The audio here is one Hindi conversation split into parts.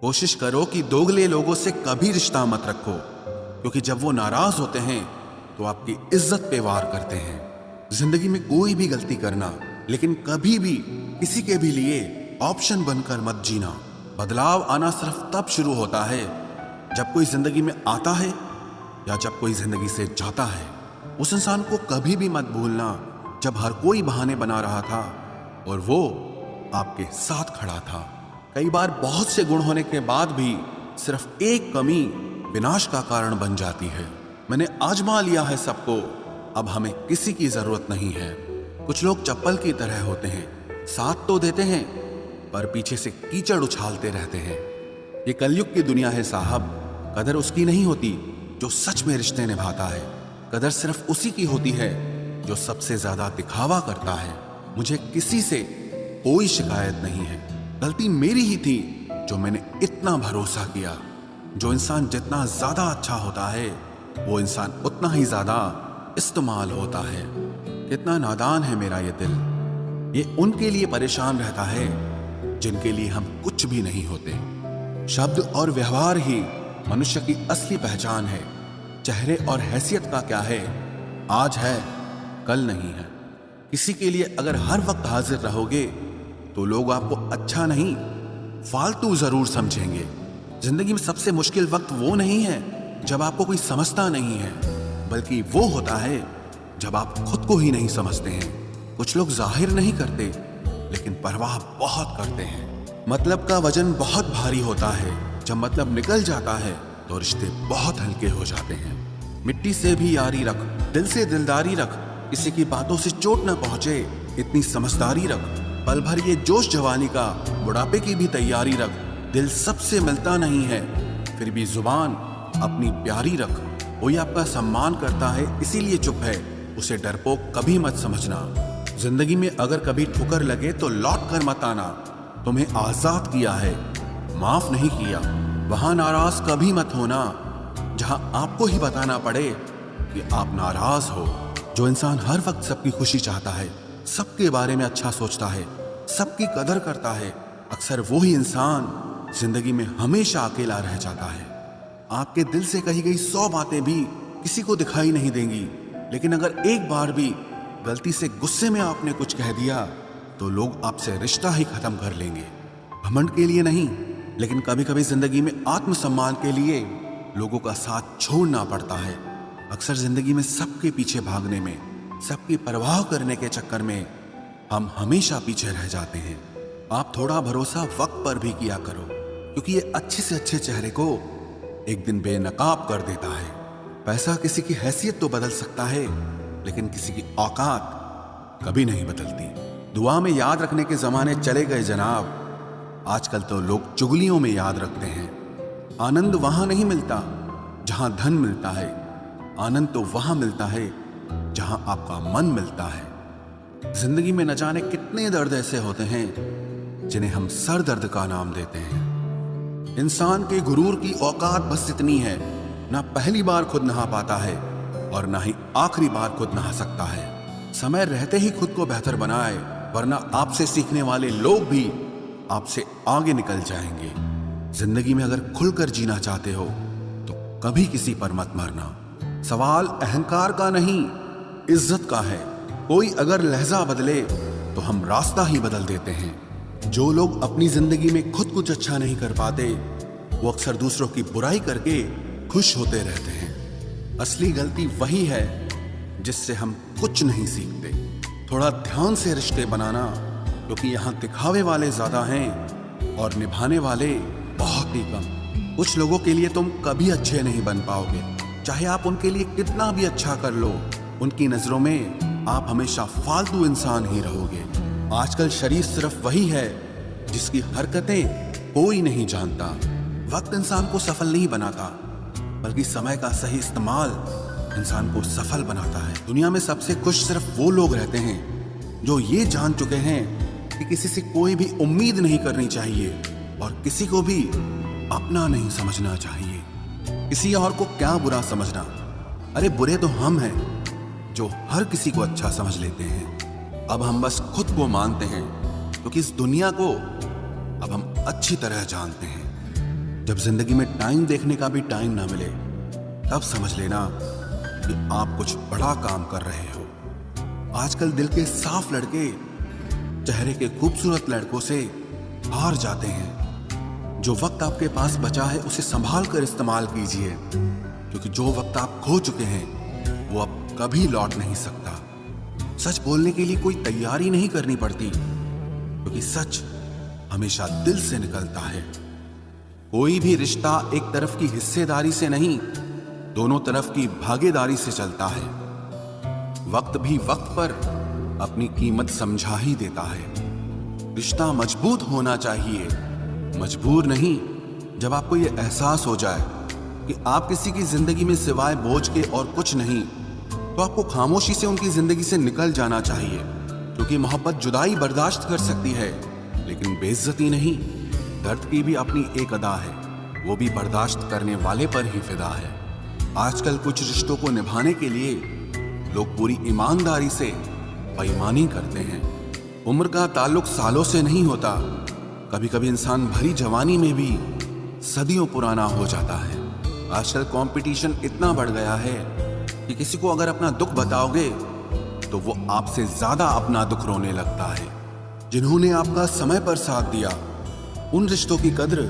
कोशिश करो कि दोगले लोगों से कभी रिश्ता मत रखो, क्योंकि जब वो नाराज होते हैं तो आपकी इज्जत पे वार करते हैं। जिंदगी में कोई भी गलती करना, लेकिन कभी भी किसी के भी लिए ऑप्शन बनकर मत जीना। बदलाव आना सिर्फ तब शुरू होता है जब कोई जिंदगी में आता है या जब कोई जिंदगी से जाता है। उस इंसान को कभी भी मत भूलना जब हर कोई बहाने बना रहा था और वो आपके साथ खड़ा था। कई बार बहुत से गुण होने के बाद भी सिर्फ एक कमी विनाश का कारण बन जाती है। मैंने आजमा लिया है सबको, अब हमें किसी की जरूरत नहीं है। कुछ लोग चप्पल की तरह होते हैं, साथ तो देते हैं पर पीछे से कीचड़ उछालते रहते हैं। ये कलयुग की दुनिया है साहब। कदर उसकी नहीं होती जो सच में रिश्ते निभाता है। कदर सिर्फ उसी की होती है जो सबसे ज्यादा दिखावा करता है। मुझे किसी से कोई शिकायत नहीं है। गलती मेरी ही थी जो मैंने इतना भरोसा किया। जो इंसान जितना ज्यादा अच्छा होता है वो इंसान उतना ही ज्यादा इस्तेमाल होता है। कितना नादान है मेरा ये दिल। ये उनके लिए परेशान रहता है जिनके लिए हम कुछ भी नहीं होते। शब्द और व्यवहार ही मनुष्य की असली पहचान है। चेहरे और हैसियत का क्या है, आज है कल नहीं है। किसी के लिए अगर हर वक्त हाजिर रहोगे तो लोग आपको अच्छा नहीं फालतू जरूर समझेंगे। जिंदगी में सबसे मुश्किल वक्त वो नहीं है जब आपको कोई समझता नहीं है, बल्कि वो होता है जब आप खुद को ही नहीं समझते हैं। कुछ लोग जाहिर नहीं करते लेकिन परवाह बहुत करते हैं। मतलब का वजन बहुत भारी होता है, जब मतलब निकल जाता है तो रिश्ते बहुत हल्के हो जाते हैं। मिट्टी से भी यारी रख, दिल से दिलदारी रख, किसी की बातों से चोट न पहुंचे इतनी समझदारी रख। पल भर ये जोश जवानी का, बुढ़ापे की भी तैयारी रख। दिल सबसे मिलता नहीं है फिर भी जुबान अपनी प्यारी रख। कोई आपका सम्मान करता है इसीलिए चुप है, उसे डरपोक कभी मत समझना। जिंदगी में अगर कभी ठोकर लगे तो लौट कर मत आना। तुम्हें आजाद किया है, माफ नहीं किया। वहां नाराज कभी मत होना जहां आपको ही बताना पड़े कि आप नाराज हो। जो इंसान हर वक्त सबकी खुशी चाहता है, सबके बारे में अच्छा सोचता है, सबकी कदर करता है, अक्सर वो ही इंसान जिंदगी में हमेशा अकेला रह जाता है। आपके दिल से कही गई 100 बातें भी किसी को दिखाई नहीं देंगी, लेकिन अगर एक बार भी गलती से गुस्से में आपने कुछ कह दिया तो लोग आपसे रिश्ता ही खत्म कर लेंगे। घमंड के लिए नहीं, लेकिन कभी कभी जिंदगी में आत्मसम्मान के लिए लोगों का साथ छोड़ना पड़ता है। अक्सर जिंदगी में सबके पीछे भागने में, सबकी परवाह करने के चक्कर में हम हमेशा पीछे रह जाते हैं। आप थोड़ा भरोसा वक्त पर भी किया करो, क्योंकि ये अच्छे से अच्छे चेहरे को एक दिन बेनकाब कर देता है। पैसा किसी की हैसियत तो बदल सकता है, लेकिन किसी की औकात कभी नहीं बदलती। दुआ में याद रखने के जमाने चले गए जनाब, आजकल तो लोग चुगलियों में याद रखते हैं। आनंद वहां नहीं मिलता जहां धन मिलता है, आनंद तो वहां मिलता है जहां आपका मन मिलता है। जिंदगी में न जाने कितने दर्द ऐसे होते हैं जिन्हें हम सर दर्द का नाम देते हैं। इंसान के गुरूर की औकात बस इतनी है, ना पहली बार खुद नहा पाता है और ना ही आखिरी बार खुद नहा सकता है। समय रहते ही खुद को बेहतर बनाए, वरना आपसे सीखने वाले लोग भी आपसे आगे निकल जाएंगे। जिंदगी में अगर खुलकर जीना चाहते हो तो कभी किसी पर मत मरना। सवाल अहंकार का नहीं, इज्जत का है। कोई अगर लहजा बदले तो हम रास्ता ही बदल देते हैं। जो लोग अपनी जिंदगी में खुद कुछ अच्छा नहीं कर पाते, वो अक्सर दूसरों की बुराई करके खुश होते रहते हैं। असली गलती वही है जिससे हम कुछ नहीं सीखते। थोड़ा ध्यान से रिश्ते बनाना, क्योंकि यहाँ दिखावे वाले ज्यादा हैं और निभाने वाले बहुत ही कम। कुछ लोगों के लिए तुम कभी अच्छे नहीं बन पाओगे, चाहे आप उनके लिए कितना भी अच्छा कर लो। उनकी नजरों में आप हमेशा फालतू इंसान ही रहोगे। आजकल शरीर सिर्फ वही है जिसकी हरकतें कोई नहीं जानता। वक्त इंसान को सफल नहीं बनाता, बल्कि समय का सही इस्तेमाल इंसान को सफल बनाता है। दुनिया में सबसे खुश सिर्फ वो लोग रहते हैं जो ये जान चुके हैं कि किसी से कोई भी उम्मीद नहीं करनी चाहिए और किसी को भी अपना नहीं समझना चाहिए। किसी और को क्या बुरा समझना, अरे बुरे तो हम हैं जो हर किसी को अच्छा समझ लेते हैं। अब हम बस खुद को मानते हैं, क्योंकि इस दुनिया को अब हम अच्छी तरह जानते हैं। जब जिंदगी में टाइम देखने का भी टाइम ना मिले, तब समझ लेना कि आप कुछ बड़ा काम कर रहे हो। आजकल दिल के साफ लड़के चेहरे के खूबसूरत लड़कों से हार जाते हैं। जो वक्त आपके पास बचा है उसे संभाल कर इस्तेमाल कीजिए, क्योंकि जो वक्त आप खो चुके हैं वो अब कभी लौट नहीं सकता। सच बोलने के लिए कोई तैयारी नहीं करनी पड़ती, क्योंकि सच हमेशा दिल से निकलता है। कोई भी रिश्ता एक तरफ की हिस्सेदारी से नहीं, दोनों तरफ की भागीदारी से चलता है। वक्त भी वक्त पर अपनी कीमत समझा ही देता है। रिश्ता मजबूत होना चाहिए, मजबूर नहीं। जब आपको यह एहसास हो जाए कि आप किसी की जिंदगी में सिवाय बोझ के और कुछ नहीं, तो आपको खामोशी से उनकी जिंदगी से निकल जाना चाहिए, क्योंकि मोहब्बत जुदाई बर्दाश्त कर सकती है, लेकिन बेइज्जती नहीं। दर्द की भी अपनी एक अदा है, वो भी बर्दाश्त करने वाले पर ही फिदा है। आजकल कुछ रिश्तों को निभाने के लिए लोग पूरी ईमानदारी से बेईमानी करते हैं। उम्र का ताल्लुक सालों से नहीं होता। कभी कभी इंसान भरी जवानी में भी सदियों पुराना हो जाता है। आजकल कंपटीशन इतना बढ़ गया है कि किसी को अगर अपना दुख बताओगे तो वो आपसे ज्यादा अपना दुख रोने लगता है। जिन्होंने आपका समय पर साथ दिया, उन रिश्तों की कद्र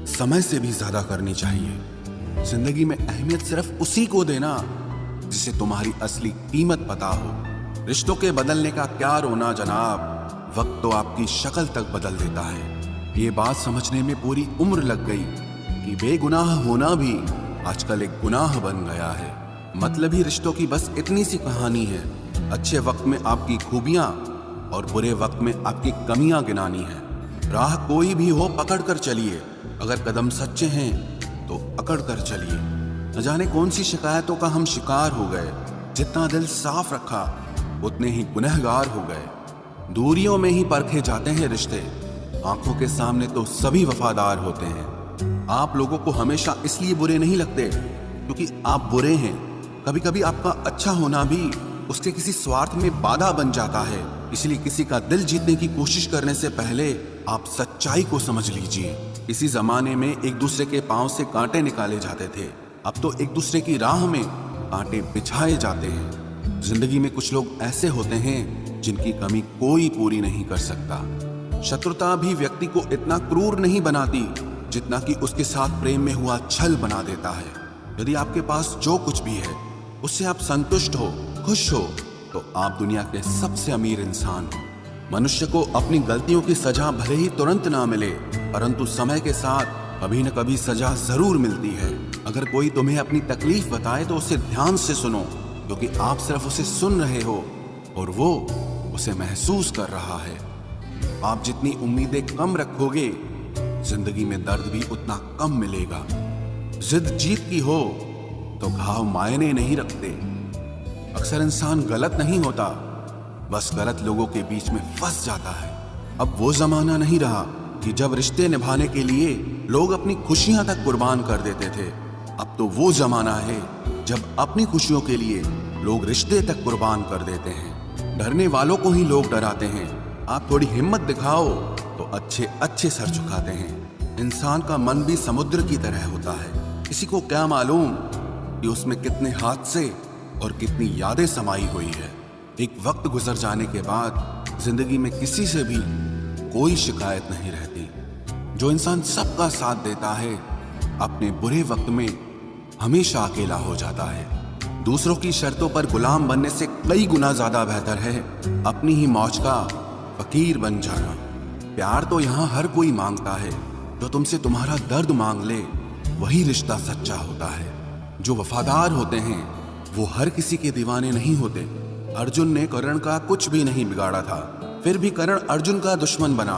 समय से भी ज्यादा करनी चाहिए। जिंदगी में अहमियत सिर्फ उसी को देना जिसे तुम्हारी असली कीमत पता हो। रिश्तों के बदलने का क्या रोना जनाब, वक्त तो आपकी शक्ल तक बदल देता है। ये बात समझने में पूरी उम्र लग गई कि बेगुनाह होना भी आजकल एक गुनाह बन गया है। मतलबी रिश्तों की बस इतनी सी कहानी है। अच्छे वक्त में आपकी खूबियां और बुरे वक्त में आपकी कमियां गिनानी है। राह कोई भी हो पकड़ कर चलिए, अगर कदम सच्चे हैं तो अकड़ कर चलिए। न जाने कौन सी शिकायतों का हम शिकार हो गए। जितना दिल साफ रखा उतने ही गुनहगार हो गए। दूरियों में ही परखे जाते हैं रिश्ते, आंखों के सामने तो सभी वफादार होते हैं। आप लोगों को हमेशा इसलिए बुरे नहीं लगते क्योंकि आप बुरे हैं। कभी कभी आपका अच्छा होना भी उसके किसी स्वार्थ में बाधा बन जाता है। इसलिए किसी का दिल जीतने की कोशिश करने से पहले आप सच्चाई को समझ लीजिए। इसी जमाने में एक दूसरे के पांव से कांटे निकाले जाते थे, अब तो एक दूसरे की राह में कांटे बिछाए जाते हैं। जिंदगी में कुछ लोग ऐसे होते हैं जिनकी कमी कोई पूरी नहीं कर सकता। शत्रुता भी व्यक्ति को इतना क्रूर नहीं बनाती जितना कि उसके साथ प्रेम में हुआ छल बना देता है। यदि आपके पास जो कुछ भी है उससे आप संतुष्ट हो, खुश हो, तो आप दुनिया के सबसे अमीर इंसान हो। मनुष्य को अपनी गलतियों की सजा भले ही तुरंत ना मिले, परंतु समय के साथ कभी न कभी सजा जरूर मिलती है। अगर कोई तुम्हें अपनी तकलीफ बताए तो उसे ध्यान से सुनो, क्योंकि आप सिर्फ उसे सुन रहे हो और वो उसे महसूस कर रहा है। आप जितनी उम्मीदें कम रखोगे, जिंदगी में दर्द भी उतना कम मिलेगा। जिद जीत की हो तो घाव मायने नहीं रखते। अक्सर इंसान गलत नहीं होता, बस गलत लोगों के बीच में फंस जाता है। अब वो जमाना नहीं रहा कि जब रिश्ते निभाने के लिए लोग अपनी खुशियां तक कुर्बान कर देते थे। अब तो वो जमाना है जब अपनी खुशियों के लिए लोग रिश्ते तक कुर्बान कर देते हैं। डरने वालों को ही लोग डराते हैं। आप थोड़ी हिम्मत दिखाओ तो अच्छे अच्छे सर झुकाते हैं। इंसान का मन भी समुद्र की तरह होता है। किसी को क्या मालूम कि उसमें कितने हादसे और कितनी यादें समाई हुई है। एक वक्त गुजर जाने के बाद जिंदगी में किसी से भी कोई शिकायत नहीं रहती। जो इंसान सबका साथ देता है, अपने बुरे वक्त में हमेशा अकेला हो जाता है। दूसरों की शर्तों पर गुलाम बनने से कई गुना ज्यादा बेहतर है अपनी ही मौज का फकीर बन जाना। प्यार तो यहाँ हर कोई मांगता है। जो तुमसे तुम्हारा दर्द मांग ले, वही रिश्ता सच्चा होता है। जो वफादार होते हैं वो हर किसी के दीवाने नहीं होते। अर्जुन ने कर्ण का कुछ भी नहीं बिगाड़ा था, फिर भी कर्ण अर्जुन का दुश्मन बना।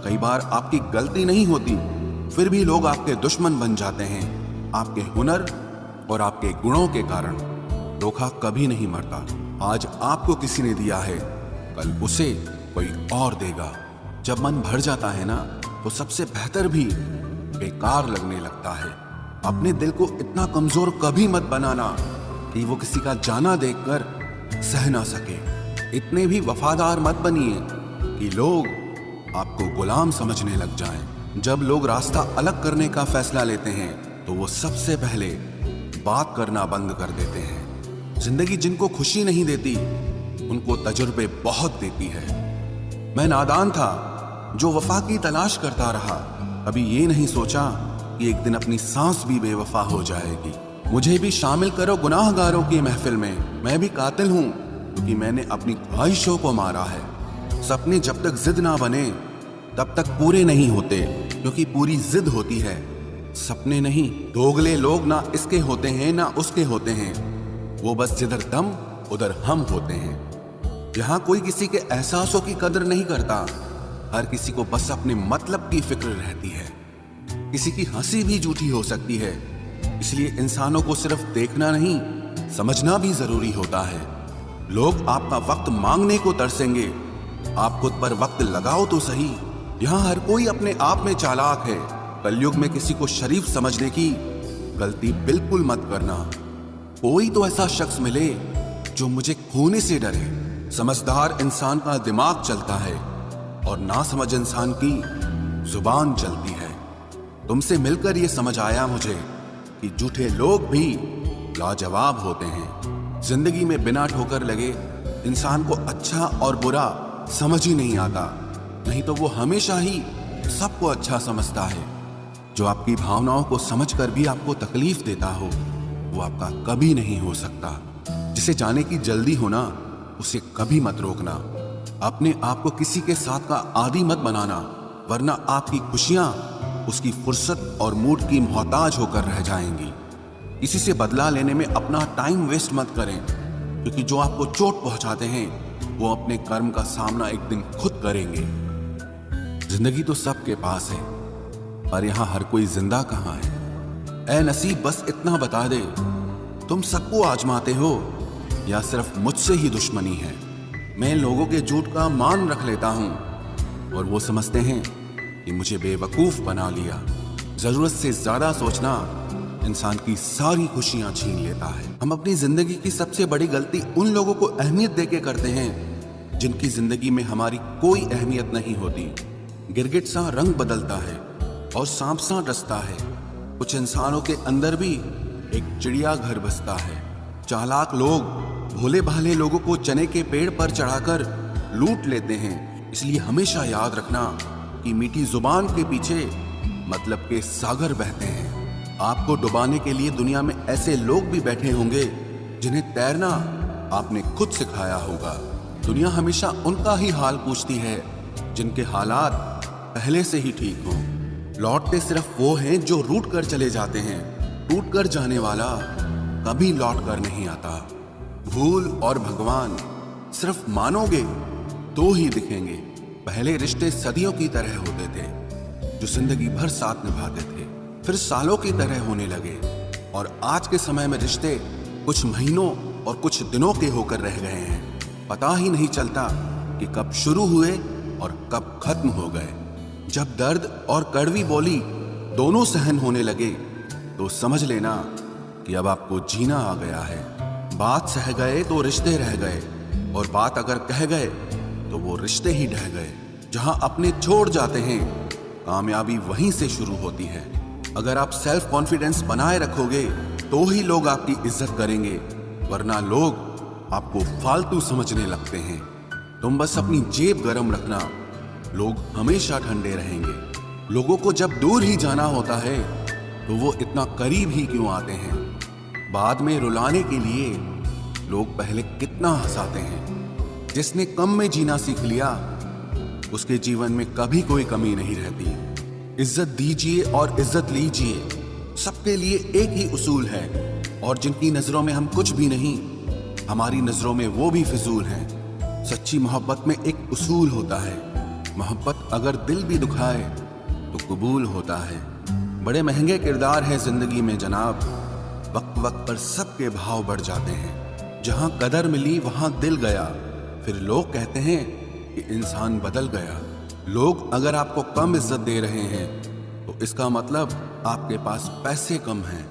कई बार आपकी गलती नहीं होती, फिर भी लोग आपके दुश्मन बन जाते हैं। आपके हुनर और आपके गुणों के कारण। धोखा कभी नहीं मरता। आज आपको किसी ने दिया है, कल उसे कोई और देगा। जब मन भर जाता है ना, तो सबसे बेहतर भी बेकार लगने लगता है। अपने दिल को इतना कमजोर कभी मत बनाना कि वो किसी का जाना देखकर सह ना सके। इतने भी वफादार मत बनिए कि लोग आपको गुलाम समझने लग जाएं। जब लोग रास्ता अलग करने का फैसला लेते हैं तो वो सबसे पहले बात करना बंद कर देते हैं। जिंदगी जिनको खुशी नहीं देती उनको तजुर्बे बहुत देती है। मैं नादान था जो वफा की तलाश करता रहा, कभी ये नहीं सोचा कि एक दिन अपनी सांस भी बेवफा हो जाएगी। मुझे भी शामिल करो गुनाहगारों की महफिल में, मैं भी कातिल हूं क्योंकि मैंने अपनी ख्वाहिशों को मारा है। सपने जब तक जिद ना बने तब तक पूरे नहीं होते, क्योंकि पूरी जिद होती है, सपने नहीं। दोगले लोग ना इसके होते हैं ना उसके होते हैं, वो बस जिधर दम उधर हम होते हैं। यहाँ कोई किसी के एहसासों की कदर नहीं करता, हर किसी को बस अपने मतलब की फिक्र रहती है। किसी की हंसी भी झूठी हो सकती है, इसलिए इंसानों को सिर्फ देखना नहीं समझना भी जरूरी होता है। लोग आपका वक्त मांगने को तरसेंगे, आप खुद पर वक्त लगाओ तो सही। यहाँ हर कोई अपने आप में चालाक है, कलयुग में किसी को शरीफ समझने की गलती बिल्कुल मत करना। कोई तो ऐसा शख्स मिले जो मुझे खोने से डरे। समझदार इंसान का दिमाग चलता है और नासमझ इंसान की जुबान चलती है। तुमसे मिलकर ये समझ आया मुझे कि झूठे लोग भी लाजवाब होते हैं। जिंदगी में बिना ठोकर लगे इंसान को अच्छा और बुरा समझ ही नहीं आता, नहीं तो वो हमेशा ही सबको अच्छा समझता है। जो आपकी भावनाओं को समझकर भी आपको तकलीफ देता हो वो आपका कभी नहीं हो सकता। जिसे जाने की जल्दी होना उसे कभी मत रोकना। अपने आप को किसी के साथ का आदी मत बनाना, वरना आपकी खुशियां उसकी फुर्सत और मूड की मोहताज होकर रह जाएंगी। किसी से बदला लेने में अपना टाइम वेस्ट मत करें, क्योंकि जो आपको चोट पहुंचाते हैं वो अपने कर्म का सामना एक दिन खुद करेंगे। जिंदगी तो सबके पास है, पर यहां हर कोई जिंदा कहां है। ऐ नसीब बस इतना बता दे, तुम सबको आजमाते हो या सिर्फ मुझसे ही दुश्मनी है। मैं लोगों के झूठ का मान रख लेता हूं और वो समझते हैं कि मुझे बेवकूफ बना लिया। जरूरत से ज्यादा सोचना इंसान की सारी खुशियां छीन लेता है। हम अपनी जिंदगी की सबसे बड़ी गलती उन लोगों को अहमियत देके करते हैं जिनकी जिंदगी में हमारी कोई अहमियत नहीं होती। गिरगिट सा रंग बदलता है और सांप सा डसता है। कुछ इंसानों के अंदर भी एक चिड़िया घर बसता है। चालाक लोग भोले भाले लोगों को चने के पेड़ पर चढ़ाकर लूट लेते हैं। इसलिए हमेशा याद रखना कि मीठी जुबान के पीछे मतलब के सागर बहते हैं। आपको डुबाने के लिए दुनिया में ऐसे लोग भी बैठे होंगे जिन्हें तैरना आपने खुद सिखाया होगा। दुनिया हमेशा उनका ही हाल पूछती है जिनके हालात पहले से ही ठीक हों। लौटते सिर्फ वो हैं जो रूठ कर चले जाते हैं। टूट कर जाने वाला कभी लौट कर नहीं आता। भूल और भगवान सिर्फ मानोगे तो ही दिखेंगे। पहले रिश्ते सदियों की तरह होते थे, जो जिंदगी भर साथ निभाते थे, फिर सालों की तरह होने लगे। और आज के समय में रिश्ते कुछ महीनों और कुछ दिनों के होकर रह गए हैं। पता ही नहीं चलता कि कब शुरू हुए और कब खत्म हो गए। जब दर्द और कड़वी बोली दोनों सहन होने लगे तो समझ लेना कि अब आपको जीना आ गया है। बात सह गए तो रिश्ते रह गए, और बात अगर कह गए तो वो रिश्ते ही ढह गए। जहां अपने छोड़ जाते हैं कामयाबी वहीं से शुरू होती है। अगर आप सेल्फ कॉन्फिडेंस बनाए रखोगे तो ही लोग आपकी इज्जत करेंगे, वरना लोग आपको फालतू समझने लगते हैं। तुम बस अपनी जेब गरम रखना, लोग हमेशा ठंडे रहेंगे। लोगों को जब दूर ही जाना होता है तो वो इतना करीब ही क्यों आते हैं। बाद में रुलाने के लिए लोग पहले कितना हंसाते हैं। जिसने कम में जीना सीख लिया उसके जीवन में कभी कोई कमी नहीं रहती। इज्जत दीजिए और इज्जत लीजिए, सबके लिए एक ही उसूल है। और जिनकी नजरों में हम कुछ भी नहीं, हमारी नजरों में वो भी फिजूल हैं। सच्ची मोहब्बत में एक उसूल होता है, मोहब्बत अगर दिल भी दुखाए तो कबूल होता है। बड़े महंगे किरदार हैं जिंदगी में जनाब, वक्त वक्त पर सबके भाव बढ़ जाते हैं। जहां कदर मिली वहां दिल गया, फिर लोग कहते हैं कि इंसान बदल गया। लोग अगर आपको कम इज्जत दे रहे हैं तो इसका मतलब आपके पास पैसे कम हैं।